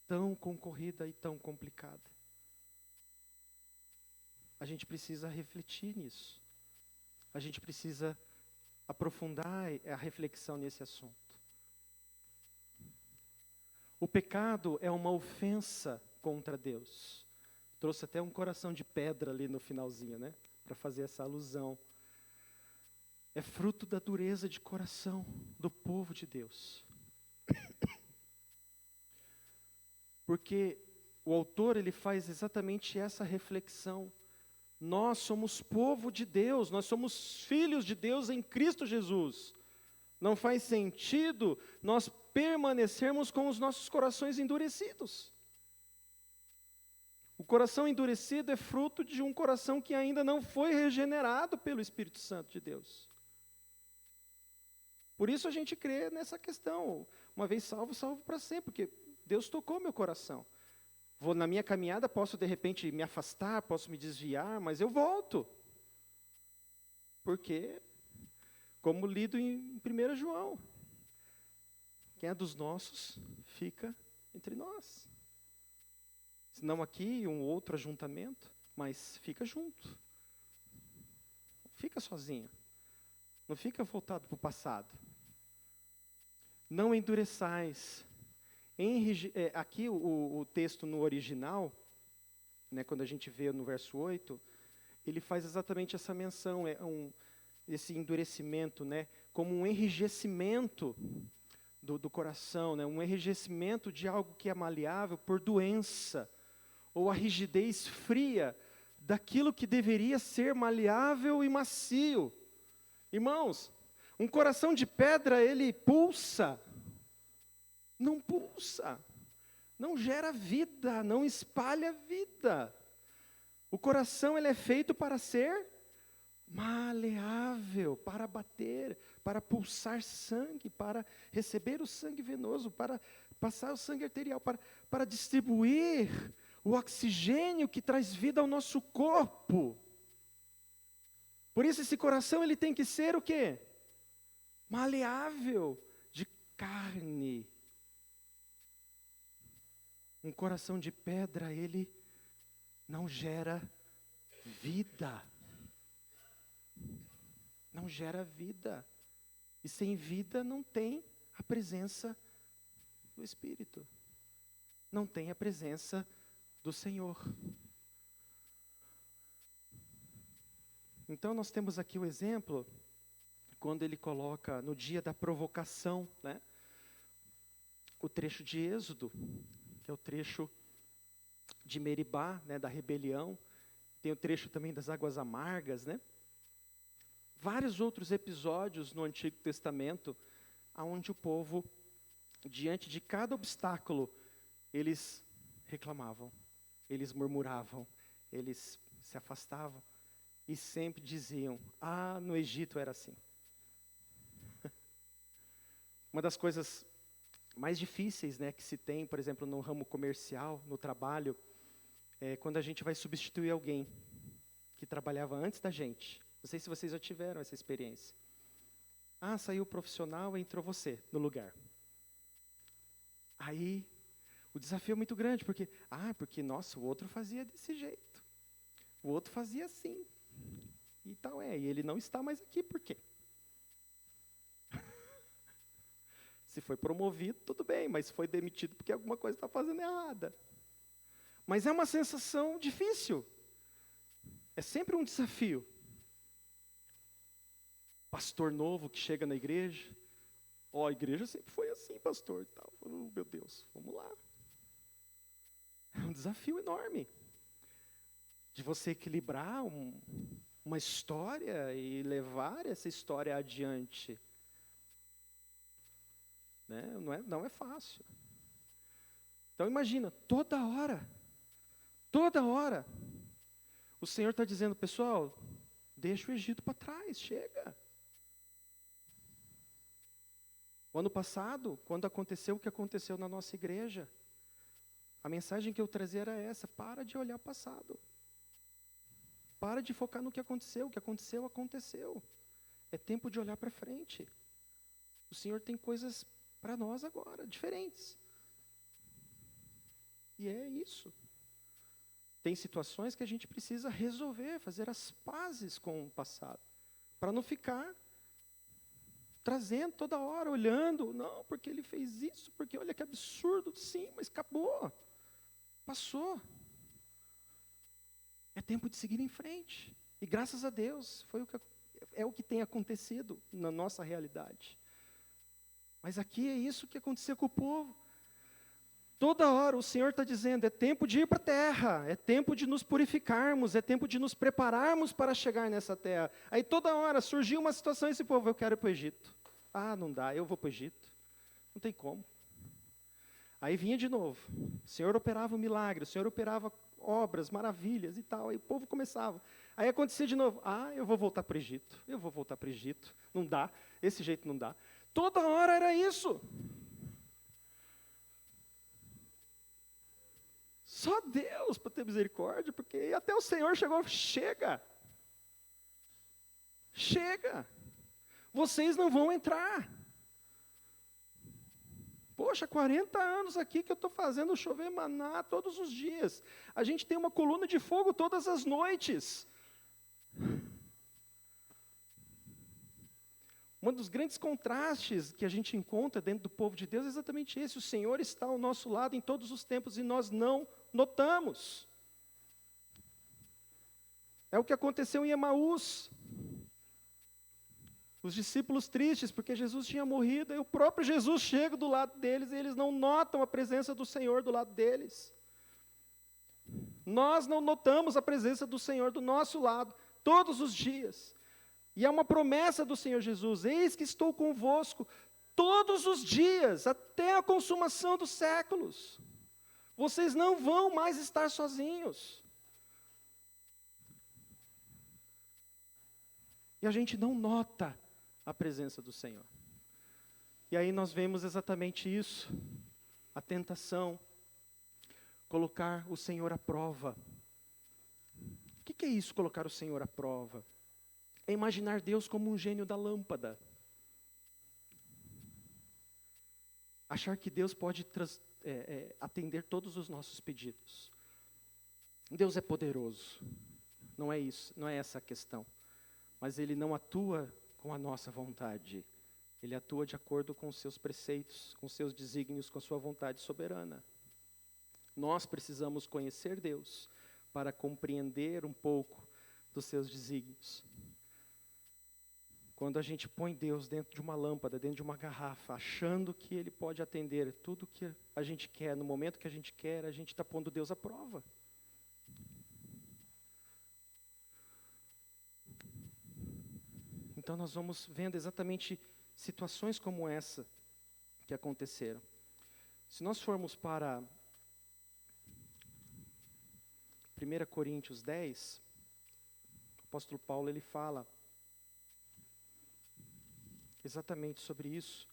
tão concorrida e tão complicada? A gente precisa refletir nisso. A gente precisa aprofundar a reflexão nesse assunto. O pecado é uma ofensa contra Deus. Trouxe até um coração de pedra ali no finalzinho, né? Para fazer essa alusão. É fruto da dureza de coração do povo de Deus. Porque o autor, ele faz exatamente essa reflexão. Nós somos povo de Deus, nós somos filhos de Deus em Cristo Jesus. Não faz sentido nós permanecermos com os nossos corações endurecidos. O coração endurecido é fruto de um coração que ainda não foi regenerado pelo Espírito Santo de Deus. Por isso a gente crê nessa questão. Uma vez salvo, salvo para sempre, porque Deus tocou meu coração. Vou na minha caminhada, posso de repente me afastar, posso me desviar, mas eu volto. Porque, como lido em 1 João, quem é dos nossos, fica entre nós. Se não aqui, um outro ajuntamento, mas fica junto. Não fica sozinho. Não fica voltado para o passado. Não endureçais. Aqui o texto no original, né, quando a gente vê no verso 8, ele faz exatamente essa menção, esse endurecimento, né, como um enrijecimento do coração, né, um enrijecimento de algo que é maleável por doença, ou a rigidez fria daquilo que deveria ser maleável e macio. Irmãos, um coração de pedra, ele pulsa, não pulsa, não gera vida, não espalha vida. O coração, ele é feito para ser maleável, para bater, para pulsar sangue, para receber o sangue venoso, para passar o sangue arterial, para distribuir o oxigênio que traz vida ao nosso corpo. Por isso esse coração, ele tem que ser o quê? Maleável, de carne. Um coração de pedra, ele não gera vida. Não gera vida. E sem vida não tem a presença do Espírito. Não tem a presença do Senhor. Então nós temos aqui o exemplo, quando ele coloca no dia da provocação, né, o trecho de Êxodo, que é o trecho de Meribá, né, da rebelião, tem o trecho também das águas amargas, né? Vários outros episódios no Antigo Testamento, onde o povo, diante de cada obstáculo, eles reclamavam, eles murmuravam, eles se afastavam e sempre diziam, no Egito era assim. Uma das coisas mais difíceis, né, que se tem, por exemplo, no ramo comercial, no trabalho, é quando a gente vai substituir alguém que trabalhava antes da gente. Não sei se vocês já tiveram essa experiência. Saiu o profissional e entrou você no lugar. Aí, o desafio é muito grande, porque, nossa, o outro fazia desse jeito. O outro fazia assim. E tal, e ele não está mais aqui, por quê? Se foi promovido, tudo bem, mas foi demitido porque alguma coisa está fazendo errada. Mas é uma sensação difícil. É sempre um desafio. Pastor novo que chega na igreja. A igreja sempre foi assim, pastor. E tal. Meu Deus, vamos lá. É um desafio enorme. De você equilibrar uma história e levar essa história adiante. Né? Não é fácil. Então imagina, toda hora, o Senhor está dizendo, pessoal, deixa o Egito para trás, chega. O ano passado, quando aconteceu o que aconteceu na nossa igreja, a mensagem que eu trazia era essa, para de olhar o passado. Para de focar no que aconteceu, aconteceu. É tempo de olhar para frente. O Senhor tem coisas para nós agora, diferentes. E é isso. Tem situações que a gente precisa resolver, fazer as pazes com o passado, para não ficar trazendo toda hora, olhando, não, porque ele fez isso, porque olha que absurdo, sim, mas acabou, passou. É tempo de seguir em frente. E graças a Deus, é o que tem acontecido na nossa realidade. Mas aqui é isso que aconteceu com o povo. Toda hora o Senhor está dizendo, é tempo de ir para a terra, é tempo de nos purificarmos, é tempo de nos prepararmos para chegar nessa terra. Aí toda hora surgiu uma situação, esse povo, eu quero ir para o Egito. Não dá, eu vou para o Egito. Não tem como. Aí vinha de novo, o Senhor operava um milagre, o Senhor operava obras, maravilhas e tal, aí o povo começava. Aí acontecia de novo, eu vou voltar para o Egito, não dá, esse jeito não dá. Toda hora era isso. Só Deus para ter misericórdia, porque até o Senhor chega. Vocês não vão entrar. Poxa, 40 anos aqui que eu estou fazendo chover maná todos os dias. A gente tem uma coluna de fogo todas as noites. Um dos grandes contrastes que a gente encontra dentro do povo de Deus é exatamente esse. O Senhor está ao nosso lado em todos os tempos e nós não notamos. É o que aconteceu em Emaús. Os discípulos tristes, porque Jesus tinha morrido, e o próprio Jesus chega do lado deles, e eles não notam a presença do Senhor do lado deles. Nós não notamos a presença do Senhor do nosso lado, todos os dias. E é uma promessa do Senhor Jesus: eis que estou convosco todos os dias, até a consumação dos séculos. Vocês não vão mais estar sozinhos. E a gente não nota a presença do Senhor. E aí nós vemos exatamente isso, a tentação, colocar o Senhor à prova. O que é isso, colocar o Senhor à prova? É imaginar Deus como um gênio da lâmpada. Achar que Deus pode atender todos os nossos pedidos. Deus é poderoso. Não é isso, não é essa a questão. Mas Ele não atua com a nossa vontade. Ele atua de acordo com os seus preceitos, com os seus desígnios, com a sua vontade soberana. Nós precisamos conhecer Deus para compreender um pouco dos seus desígnios. Quando a gente põe Deus dentro de uma lâmpada, dentro de uma garrafa, achando que Ele pode atender tudo o que a gente quer, no momento que a gente quer, a gente está pondo Deus à prova. Então nós vamos vendo exatamente situações como essa que aconteceram. Se nós formos para 1 Coríntios 10, o apóstolo Paulo ele fala exatamente sobre isso.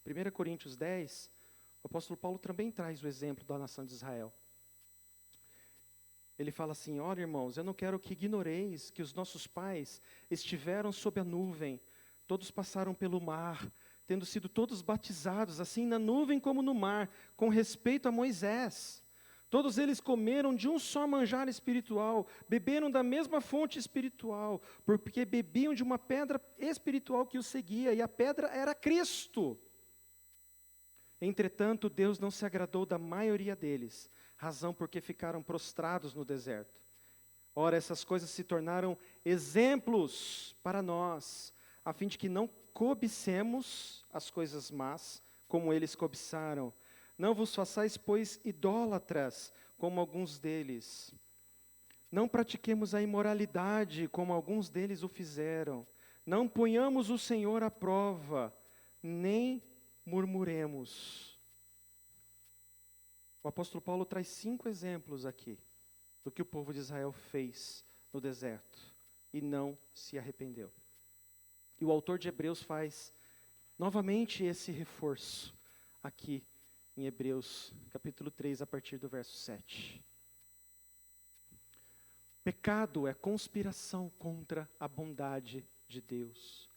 1 Coríntios 10, o apóstolo Paulo também traz o exemplo da nação de Israel. Ele fala assim: olha, irmãos, eu não quero que ignoreis que os nossos pais estiveram sob a nuvem, todos passaram pelo mar, tendo sido todos batizados, assim na nuvem como no mar, com respeito a Moisés. Todos eles comeram de um só manjar espiritual, beberam da mesma fonte espiritual, porque bebiam de uma pedra espiritual que os seguia, e a pedra era Cristo. Entretanto, Deus não se agradou da maioria deles, razão porque ficaram prostrados no deserto. Ora, essas coisas se tornaram exemplos para nós, a fim de que não cobicemos as coisas más, como eles cobiçaram. Não vos façais, pois, idólatras, como alguns deles. Não pratiquemos a imoralidade, como alguns deles o fizeram. Não ponhamos o Senhor à prova, nem murmuremos. O apóstolo Paulo traz 5 exemplos aqui do que o povo de Israel fez no deserto e não se arrependeu. E o autor de Hebreus faz novamente esse reforço aqui em Hebreus capítulo 3, a partir do verso 7. Pecado é conspiração contra a bondade de Deus.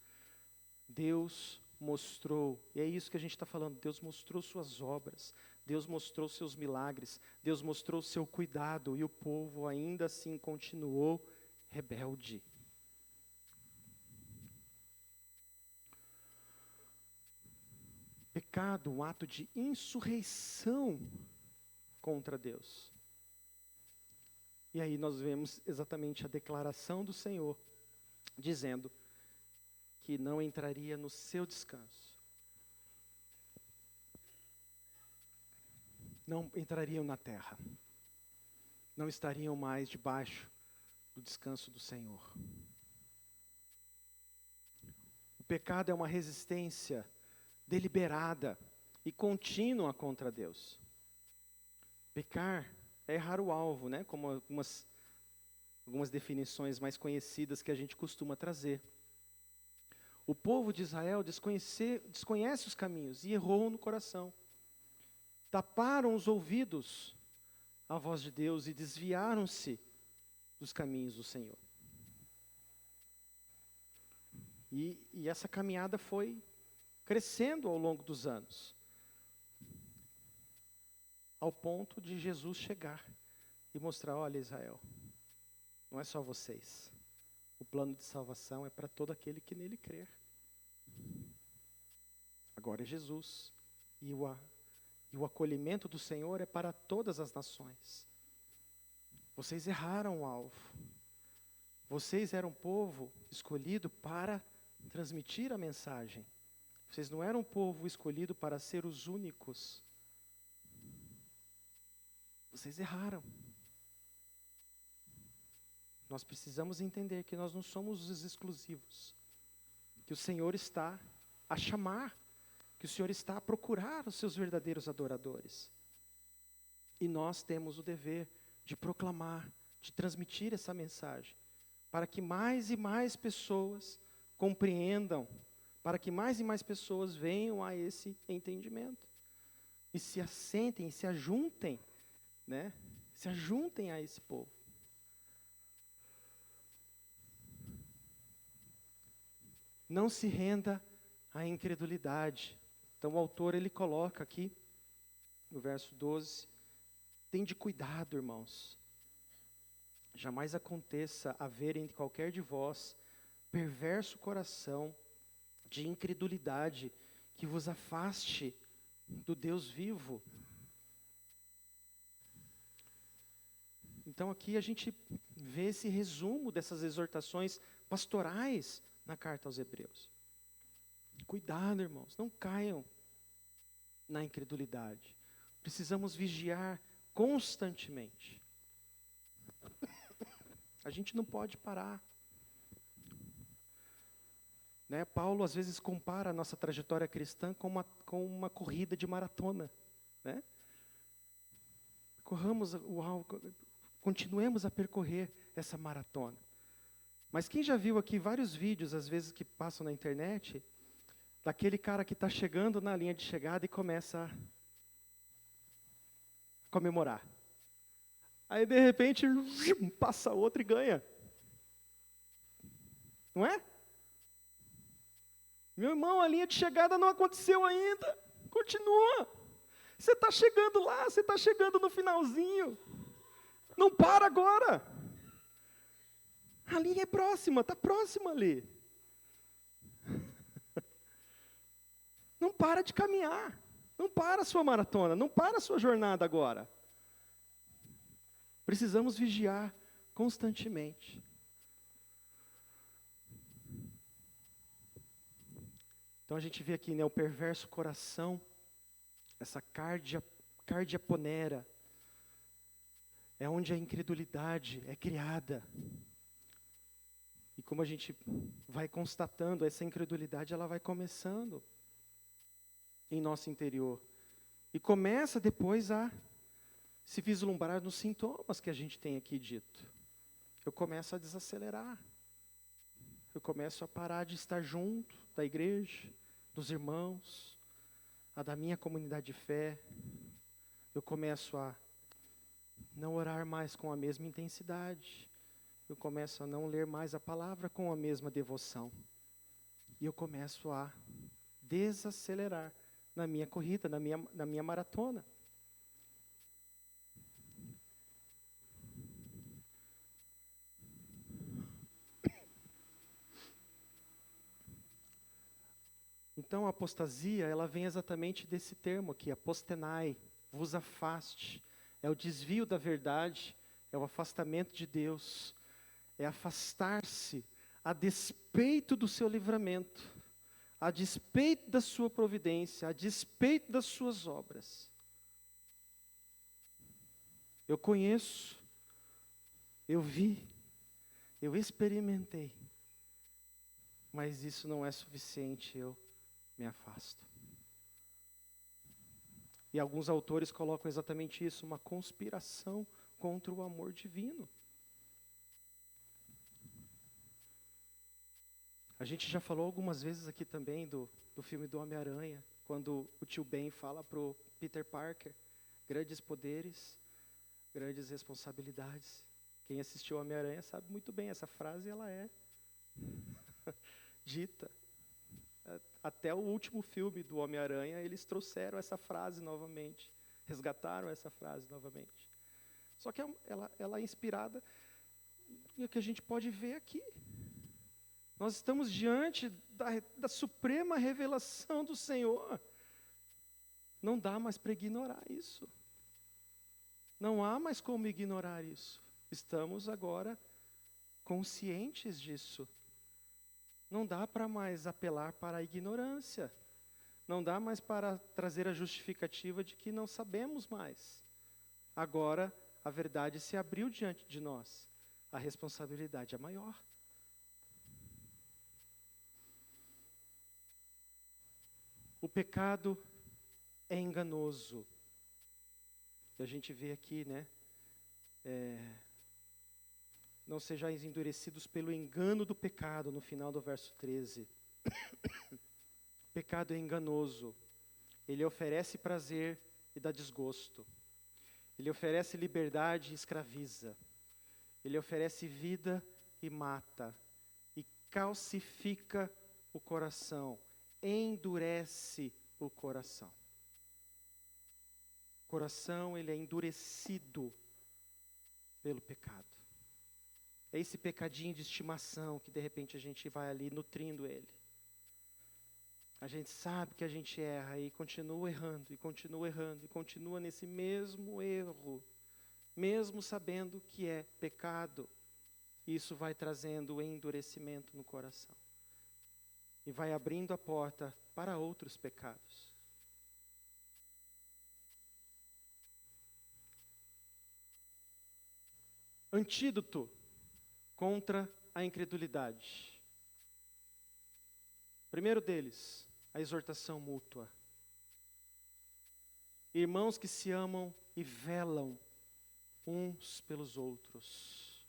Deus mostrou, e é isso que a gente está falando, Deus mostrou suas obras, Deus mostrou seus milagres, Deus mostrou seu cuidado, e o povo ainda assim continuou rebelde. Pecado, um ato de insurreição contra Deus. E aí nós vemos exatamente a declaração do Senhor, dizendo que não entraria no seu descanso. Não entrariam na terra. Não estariam mais debaixo do descanso do Senhor. O pecado é uma resistência deliberada e contínua contra Deus. Pecar é errar o alvo, né? Como algumas definições mais conhecidas que a gente costuma trazer. O povo de Israel desconhece os caminhos e errou no coração. Taparam os ouvidos à voz de Deus e desviaram-se dos caminhos do Senhor. E essa caminhada foi crescendo ao longo dos anos, ao ponto de Jesus chegar e mostrar: olha, Israel, não é só vocês. O plano de salvação é para todo aquele que nele crer. Agora é Jesus. E o acolhimento do Senhor é para todas as nações. Vocês erraram o alvo. Vocês eram um povo escolhido para transmitir a mensagem. Vocês não eram um povo escolhido para ser os únicos. Vocês erraram. Nós precisamos entender que nós não somos os exclusivos. Que o Senhor está a chamar. Que o Senhor está a procurar os seus verdadeiros adoradores. E nós temos o dever de proclamar, de transmitir essa mensagem, para que mais e mais pessoas compreendam, para que mais e mais pessoas venham a esse entendimento. E se assentem, se ajuntem, né? Se ajuntem a esse povo. Não se renda à incredulidade. Então o autor ele coloca aqui, no verso 12, tende cuidado, irmãos. Jamais aconteça haver entre qualquer de vós perverso coração de incredulidade que vos afaste do Deus vivo. Então aqui a gente vê esse resumo dessas exortações pastorais na carta aos Hebreus. Cuidado, irmãos, não caiam na incredulidade. Precisamos vigiar constantemente. A gente não pode parar. Né? Paulo às vezes compara a nossa trajetória cristã com uma corrida de maratona. Né? Continuemos a percorrer essa maratona. Mas quem já viu aqui vários vídeos, às vezes que passam na internet, daquele cara que está chegando na linha de chegada e começa a comemorar. Aí, de repente, passa outro e ganha. Não é? Meu irmão, a linha de chegada não aconteceu ainda. Continua. Você está chegando lá, você está chegando no finalzinho. Não para agora. A linha é próxima, está próxima ali. Não para de caminhar. Não para a sua maratona, não para a sua jornada agora. Precisamos vigiar constantemente. Então a gente vê aqui, né, o perverso coração, essa cardiaponera, é onde a incredulidade é criada. E como a gente vai constatando, essa incredulidade ela vai começando em nosso interior. E começa depois a se vislumbrar nos sintomas que a gente tem aqui dito. Eu começo a desacelerar. Eu começo a parar de estar junto da igreja, dos irmãos, da minha comunidade de fé. Eu começo a não orar mais com a mesma intensidade. Eu começo a não ler mais a palavra com a mesma devoção. E eu começo a desacelerar na minha corrida, na minha maratona. Então a apostasia, ela vem exatamente desse termo aqui, apostenai, vos afaste. É o desvio da verdade, é o afastamento de Deus, é afastar-se a despeito do seu livramento, a despeito da sua providência, a despeito das suas obras. Eu conheço, eu vi, eu experimentei, mas isso não é suficiente, eu me afasto. E alguns autores colocam exatamente isso, uma conspiração contra o amor divino. A gente já falou algumas vezes aqui também do filme do Homem-Aranha, quando o tio Ben fala para o Peter Parker, grandes poderes, grandes responsabilidades. Quem assistiu Homem-Aranha sabe muito bem, essa frase ela é dita. Até o último filme do Homem-Aranha, eles trouxeram essa frase novamente, resgataram essa frase novamente. Só que ela é inspirada no que a gente pode ver aqui. Nós estamos diante da suprema revelação do Senhor. Não dá mais para ignorar isso. Não há mais como ignorar isso. estamos agora conscientes disso. Não dá para mais apelar para a ignorância. Não dá mais para trazer a justificativa de que não sabemos mais. Agora, a verdade se abriu diante de nós. A responsabilidade é maior. O pecado é enganoso. E a gente vê aqui, né? Não sejais endurecidos pelo engano do pecado, no final do verso 13. O pecado é enganoso. Ele oferece prazer e dá desgosto. Ele oferece liberdade e escraviza. Ele oferece vida e mata. E calcifica o coração. Endurece o coração. O coração, ele é endurecido pelo pecado. É esse pecadinho de estimação que de repente a gente vai ali nutrindo ele. A gente sabe que a gente erra e continua errando, e continua errando, e continua nesse mesmo erro, mesmo sabendo que é pecado. Isso vai trazendo endurecimento no coração. E vai abrindo a porta para outros pecados. Antídoto contra a incredulidade. Primeiro deles, a exortação mútua. Irmãos que se amam e velam uns pelos outros.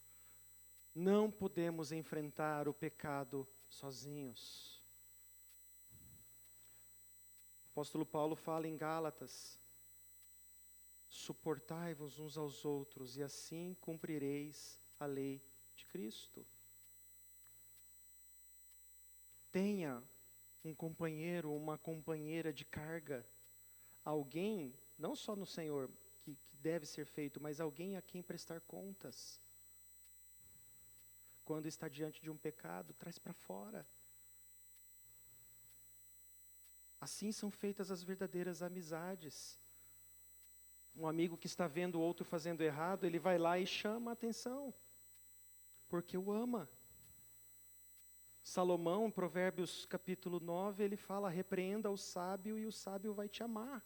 Não podemos enfrentar o pecado sozinhos. O apóstolo Paulo fala em Gálatas: suportai-vos uns aos outros, e assim cumprireis a lei de Cristo. Tenha um companheiro, uma companheira de carga, alguém, não só no Senhor, que deve ser feito, mas alguém a quem prestar contas. Quando está diante de um pecado, traz para fora. Assim são feitas as verdadeiras amizades. Um amigo que está vendo o outro fazendo errado, ele vai lá e chama a atenção, porque o ama. Salomão, Provérbios capítulo 9, ele fala: repreenda o sábio e o sábio vai te amar.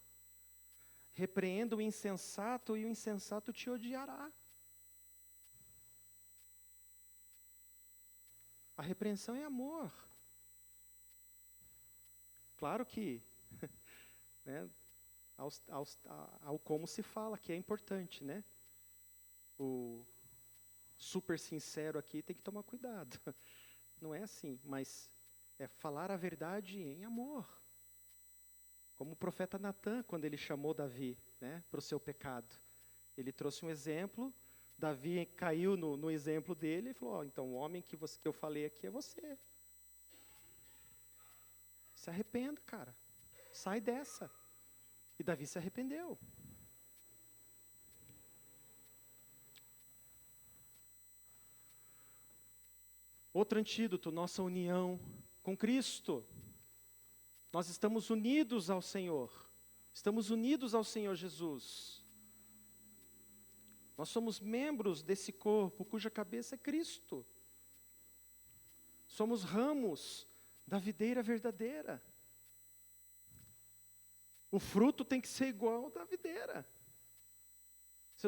Repreenda o insensato e o insensato te odiará. A repreensão é amor. Claro que, né, ao como se fala, que é importante, né? O super sincero aqui tem que tomar cuidado. Não é assim, mas é falar a verdade em amor. Como o profeta Natã, quando ele chamou Davi, né, para o seu pecado. Ele trouxe um exemplo, Davi caiu no exemplo dele e falou: então o homem que eu falei aqui é você. Se arrependa, cara. Sai dessa. E Davi se arrependeu. Outro antídoto, nossa união com Cristo. Nós estamos unidos ao Senhor. Estamos unidos ao Senhor Jesus. Nós somos membros desse corpo cuja cabeça é Cristo. Somos ramos da videira verdadeira. O fruto tem que ser igual ao da videira. Se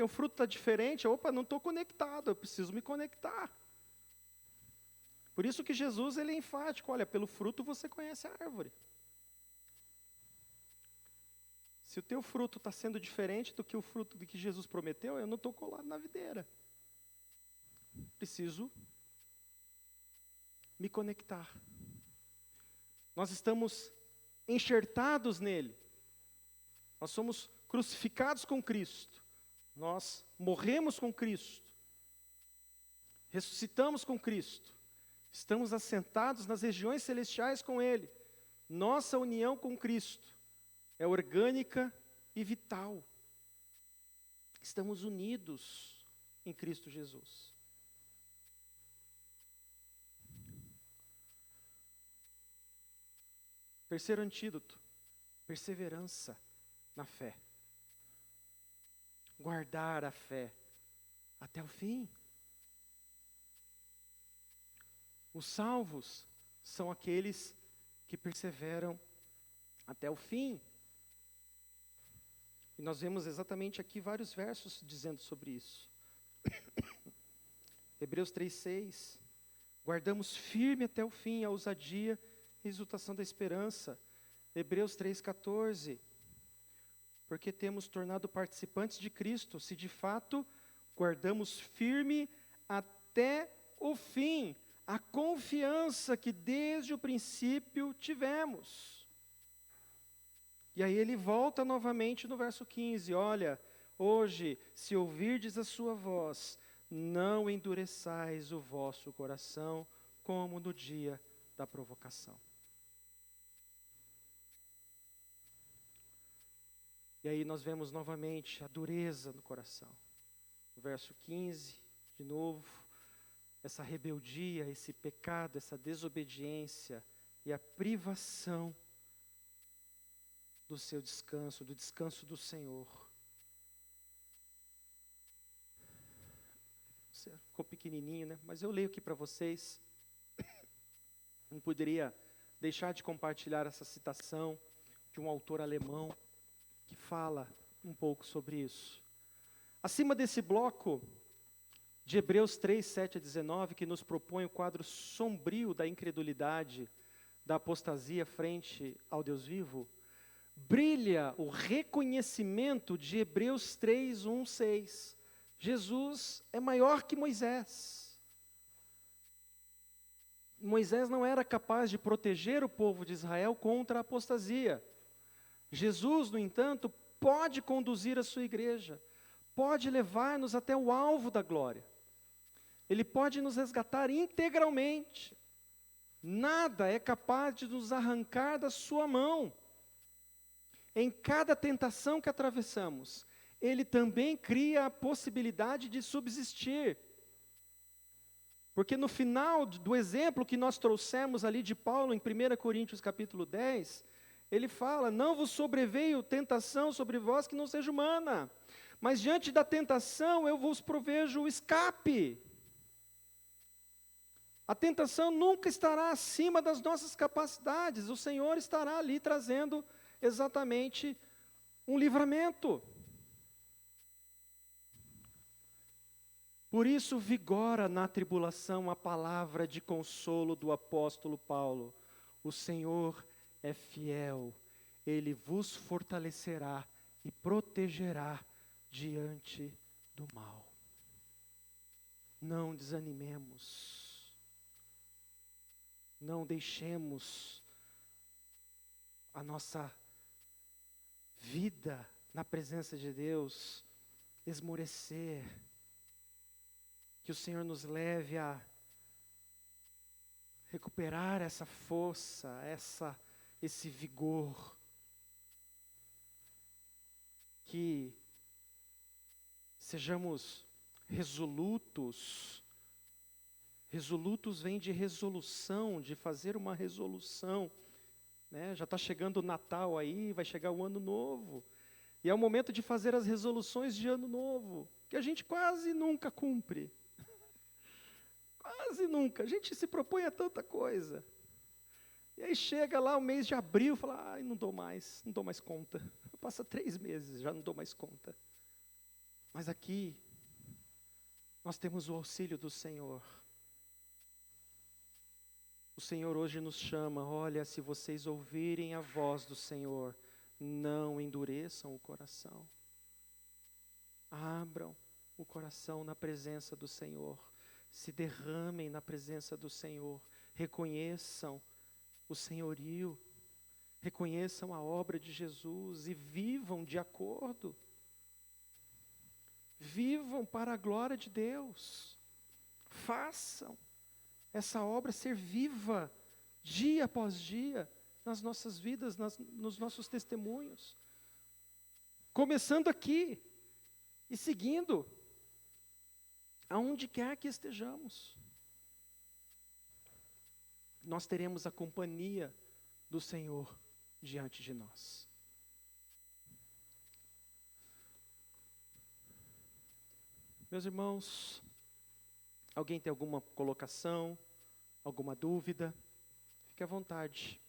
o fruto está diferente, opa, não estou conectado, eu preciso me conectar. Por isso que Jesus ele é enfático: olha, pelo fruto você conhece a árvore. Se o teu fruto está sendo diferente do que o fruto do que Jesus prometeu, eu não estou colado na videira. Preciso me conectar. Nós estamos enxertados nele. Nós somos crucificados com Cristo. Nós morremos com Cristo. Ressuscitamos com Cristo. Estamos assentados nas regiões celestiais com Ele. Nossa união com Cristo é orgânica e vital. Estamos unidos em Cristo Jesus. Terceiro antídoto, perseverança na fé. Guardar a fé. até o fim. Os salvos são aqueles que perseveram até o fim. E nós vemos exatamente aqui vários versos dizendo sobre isso. Hebreus 3:6. Guardamos firme até o fim a ousadia e exultação da esperança. Hebreus 3:14. Porque temos tornado participantes de Cristo, se de fato guardamos firme até o fim a confiança que desde o princípio tivemos. E aí ele volta novamente no verso 15, olha, hoje, se ouvirdes a sua voz, não endureçais o vosso coração, como no dia da provocação. E aí nós vemos novamente a dureza no coração. No verso 15, de novo, essa rebeldia, esse pecado, essa desobediência e a privação do seu descanso, do descanso do Senhor. Ficou pequenininho, né? Mas eu leio aqui para vocês. Não poderia deixar de compartilhar essa citação de um autor alemão que fala um pouco sobre isso. Acima desse bloco de Hebreus 3, 7 a 19, que nos propõe o quadro sombrio da incredulidade, da apostasia frente ao Deus vivo, brilha o reconhecimento de Hebreus 3, 1, 6. Jesus é maior que Moisés. Moisés não era capaz de proteger o povo de Israel contra a apostasia. Jesus, no entanto, pode conduzir a sua igreja, pode levar-nos até o alvo da glória. Ele pode nos resgatar integralmente. Nada é capaz de nos arrancar da sua mão. Em cada tentação que atravessamos, Ele também cria a possibilidade de subsistir. Porque no final do exemplo que nós trouxemos ali de Paulo, em 1 Coríntios capítulo 10, ele fala, não vos sobreveio tentação sobre vós que não seja humana, mas diante da tentação eu vos provejo o escape. A tentação nunca estará acima das nossas capacidades, o Senhor estará ali trazendo exatamente um livramento. Por isso vigora na tribulação a palavra de consolo do apóstolo Paulo. O Senhor é fiel, Ele vos fortalecerá e protegerá diante do mal. Não desanimemos. Não deixemos a nossa vida na presença de Deus esmorecer. Que o Senhor nos leve a recuperar essa força, esse vigor. Que sejamos resolutos. Resolutos vem de resolução, de fazer uma resolução, né? Já está chegando o Natal aí, vai chegar o Ano Novo, e é o momento de fazer as resoluções de Ano Novo, que a gente quase nunca cumpre, quase nunca, a gente se propõe a tanta coisa, e aí chega lá o mês de abril, fala, ai, não dou mais conta, passa 3 meses, já não dou mais conta, mas aqui, nós temos o auxílio do Senhor. O Senhor hoje nos chama, olha, se vocês ouvirem a voz do Senhor, não endureçam o coração. Abram o coração na presença do Senhor. Se derramem na presença do Senhor. Reconheçam o senhorio. Reconheçam a obra de Jesus e vivam de acordo. Vivam para a glória de Deus. Façam essa obra ser viva, dia após dia, nas nossas vidas, nos nossos testemunhos. Começando aqui e seguindo, aonde quer que estejamos. Nós teremos a companhia do Senhor diante de nós. Meus irmãos, alguém tem alguma colocação, alguma dúvida? Fique à vontade.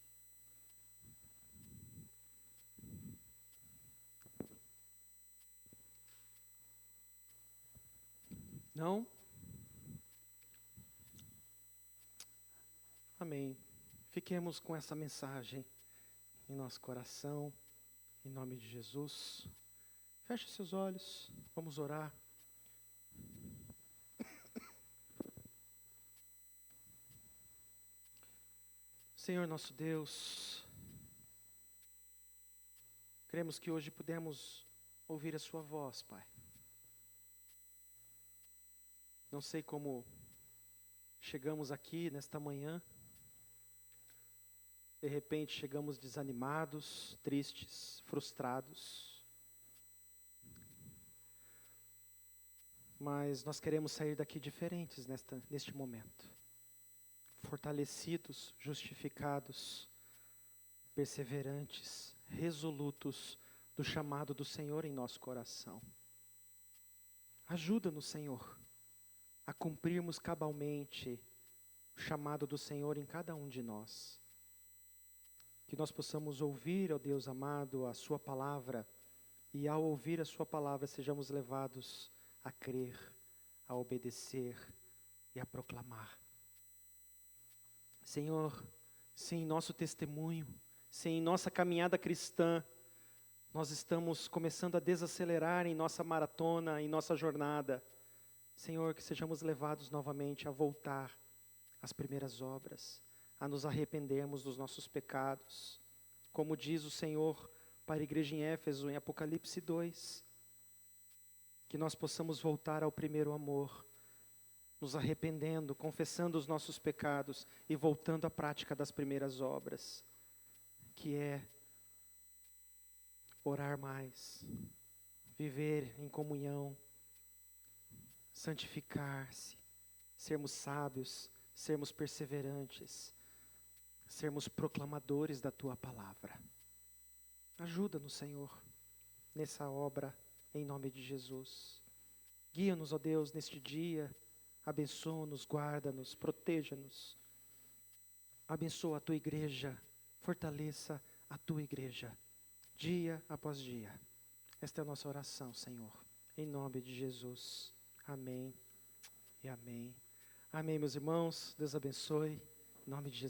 Não? Amém. Fiquemos com essa mensagem em nosso coração, em nome de Jesus. Feche seus olhos, vamos orar. Senhor nosso Deus, cremos que hoje pudemos ouvir a Sua voz, Pai. Não sei como chegamos aqui nesta manhã. De repente chegamos desanimados, tristes, frustrados. Mas nós queremos sair daqui diferentes neste momento. Fortalecidos, justificados, perseverantes, resolutos do chamado do Senhor em nosso coração. Ajuda-nos, Senhor, a cumprirmos cabalmente o chamado do Senhor em cada um de nós. Que nós possamos ouvir, ó Deus amado, a Sua palavra, e ao ouvir a Sua palavra sejamos levados a crer, a obedecer e a proclamar. Senhor, se em nosso testemunho, se em nossa caminhada cristã, nós estamos começando a desacelerar em nossa maratona, em nossa jornada, Senhor, que sejamos levados novamente a voltar às primeiras obras, a nos arrependermos dos nossos pecados, como diz o Senhor para a igreja em Éfeso, em Apocalipse 2, que nós possamos voltar ao primeiro amor, nos arrependendo, confessando os nossos pecados e voltando à prática das primeiras obras, que é orar mais, viver em comunhão, santificar-se, sermos sábios, sermos perseverantes, sermos proclamadores da Tua palavra. Ajuda-nos, Senhor, nessa obra, em nome de Jesus. Guia-nos, ó Deus, neste dia. Abençoa-nos, guarda-nos, proteja-nos. Abençoa a Tua igreja, fortaleça a Tua igreja, dia após dia. Esta é a nossa oração, Senhor, em nome de Jesus. Amém e amém. Amém, meus irmãos. Deus abençoe, em nome de Jesus.